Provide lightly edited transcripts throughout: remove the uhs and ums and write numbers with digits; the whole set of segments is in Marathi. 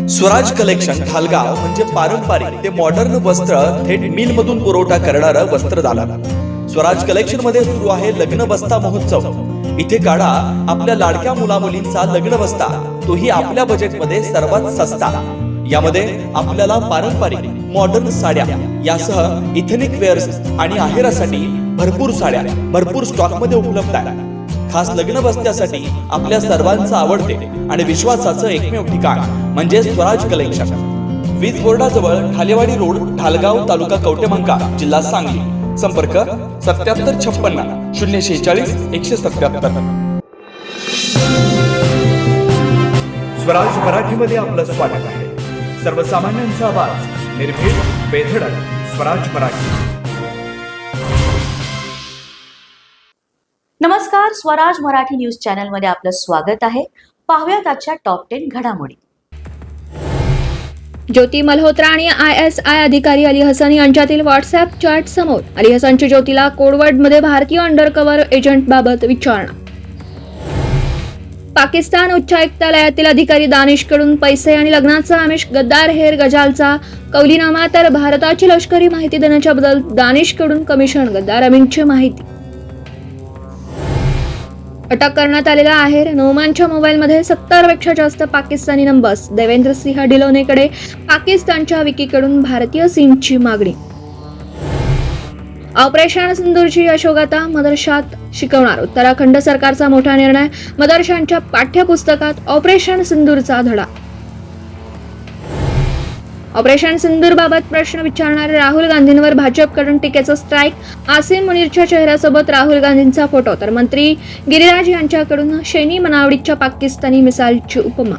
स्वराज कलेक्शन ढालगाव म्हणजे पारंपरिक ते मॉडर्न वस्त्र थेट मिल मधून पुरवठा करणारं वस्त्रदालन. स्वराज कलेक्शन मध्ये सुरू आहे लग्न बस्ता महोत्सव. इथे काढा आपल्या लाडक्या मुलामुलींचा लग्न बस्ता, तोही आपल्या बजेटमध्ये सर्वात सस्ता. यामध्ये आपल्याला पारंपरिक मॉडर्न साड्या यासह इथेनिक वेअर्स आणि आहेरासाठी भरपूर साड्या भरपूर स्टॉक मध्ये उपलब्ध आहे. खास लग्न बस्त्यासाठी आपल्या सर्वांचं आवडते आणि विश्वासाचं एकमेव ठिकाण म्हणजे स्वराज कलेक्शन. वीज बोर्डाजवळ ठालेवाडी रोड, ढालगाव, तालुका कवटेमंका, जिल्हा सांगली. संपर्क 7756 046 177. स्वराज मराठीमध्ये आपलं स्वागत आहे. सर्वसामान्यांचा आवाज, निर्भीड, बेधडक. स्वराज मराठी. नमस्कार, स्वराज मराठी न्यूज चॅनल मध्ये आपलं स्वागत आहे. पाहूयात आजच्या टॉप 10 घडामोडी. ज्योती मल्होत्रा आणि ISI अधिकारी अली हसन यांच्यातील व्हॉट्सअप चॅट समोर. अली हसनची ज्योतीला कोडवर्डमध्ये भारतीय अंडरकव्हर एजंटबाबत विचारणा. पाकिस्तान उच्चायुक्तालयातील अधिकारी दानिशकडून पैसे आणि लग्नाचा आमिष. गद्दार हेर गजालचा कौलीनामा. तर भारताची लष्करी माहिती देण्याच्या बद्दल दानिशकडून कमिशन. गद्दार अमीनची माहिती. अटक करण्यात आलेला आहेर नोमानच्या मोबाईलमध्ये 70 पेक्षा जास्त पाकिस्तानी नंबर्स. देवेंद्र सिंह डिलोनेकडे पाकिस्तानच्या विकीकडून भारतीय सिमची मागणी. ऑपरेशन सिंदूरची यशोगाथा मदरशात शिकवणार. उत्तराखंड सरकारचा मोठा निर्णय. मदरशांच्या पाठ्यपुस्तकात ऑपरेशन सिंदूरचा धडा. ऑपरेशन सिंदूर बाबत प्रश्न विचारणारे राहुल गांधींवर भाजपकडून टीकेचं स्ट्राईक. आसिम मुनीरच्या चेहऱ्यासोबत राहुल गांधींचा फोटो. तर मंत्री गिरिराज यांच्याकडून शैनी मनावडीच्या पाकिस्तानी मिसाईलची उपमा.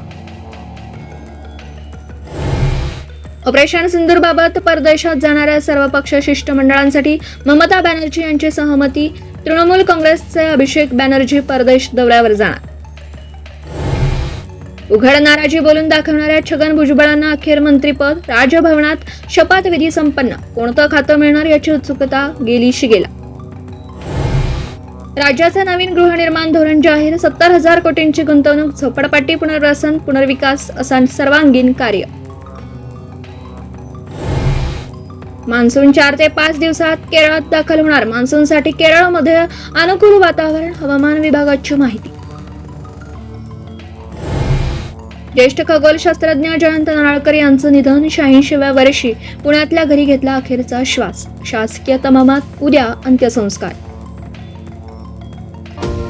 ऑपरेशन सिंदूर बाबत परदेशात जाणाऱ्या सर्वपक्ष शिष्टमंडळांसाठी ममता बॅनर्जी यांची सहमती. तृणमूल काँग्रेसचे अभिषेक बॅनर्जी परदेश दौऱ्यावर जाणार. उघड नाराजी बोलून दाखवणाऱ्या छगन भुजबळांना अखेर मंत्रीपद. राजभवनात शपथविधी संपन्न. कोणतं खातं मिळणार याची उत्सुकता गेली शिगेला. राज्याचं नवीन गृहनिर्माण धोरण जाहीर. 70,000 कोटींची गुंतवणूक. झोपडपट्टी पुनर्वसन पुनर्विकास असा सर्वांगीण कार्य. मान्सून 4 ते 5 दिवसात केरळात दाखल होणार. मान्सूनसाठी केरळमध्ये अनुकूल वातावरण. हवामान विभागाची माहिती. ज्येष्ठ खगोलशास्त्रज्ञ जयंत नारळकर यांचं निधन. 86व्या वर्षी पुण्यातल्या घरी घेतला अखेरचा श्वास. शासकीय इतमामात उद्या अंत्यसंस्कार.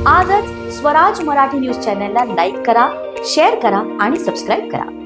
आजच स्वराज मराठी न्यूज चॅनलला लाईक करा, शेअर करा आणि सबस्क्राईब करा.